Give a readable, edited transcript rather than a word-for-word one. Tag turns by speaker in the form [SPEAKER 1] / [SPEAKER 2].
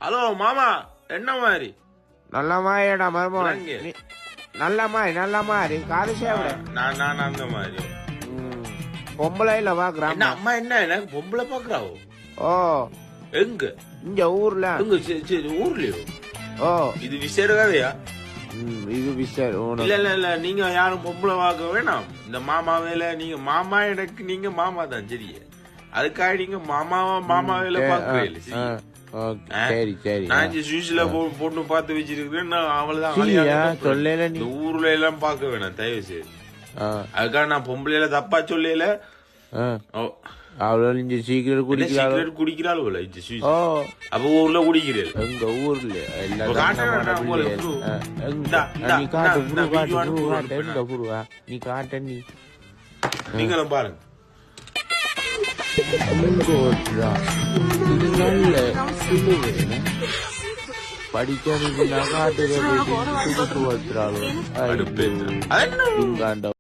[SPEAKER 1] Hello மாமா, என்ன மாதிரி?
[SPEAKER 2] நல்ல மாதிரிடா மருமகன். நல்ல மாதிரி காது சேவிட.
[SPEAKER 1] நான் அந்த மாதிரி
[SPEAKER 2] பொம்பளை இல்ல பாக்குறான்.
[SPEAKER 1] என்ன அம்மா என்ன எனக்கு பொம்பளை பாக்குறாவோ?
[SPEAKER 2] ஓ
[SPEAKER 1] எங்க?
[SPEAKER 2] இங்க ஊர்ல.
[SPEAKER 1] எங்க? சரி ஊர்லயோ?
[SPEAKER 2] ஓ
[SPEAKER 1] இது விசேட கதையா?
[SPEAKER 2] இது விசேட.
[SPEAKER 1] இல்ல நீங்க யாரும் பொம்பளை பார்க்க வேணாம். இந்த மாமா வேலை நீங்க மாமா, எனக்கு நீங்க மாமா தான் சரி. அதுக்காக நீங்க மாமா வேலை பாக்கவே இல்லை.
[SPEAKER 2] சரி சரி.
[SPEAKER 1] நான் சுவிஸ்ல பொண்ணு பார்த்து வச்சிருக்கிறேன். அவ்வளவுதான்.
[SPEAKER 2] சொல்லல நீ
[SPEAKER 1] ஊர்ல எல்லாம் பார்க்க வேணாம் தயவு செய்து. அதுக்காக நான் பொம்பளையில தப்பா சொல்லல.
[SPEAKER 2] அவ்வளவு இங்க சீக்கிரம்
[SPEAKER 1] குடிக்கிறாள் போல. அப்ப ஊர்ல குடிக்கிறேன்.
[SPEAKER 2] எங்க ஊர்ல நீ காட்ட நீ
[SPEAKER 1] நீங்களும் பாருங்க.
[SPEAKER 2] படிக்க காட்டு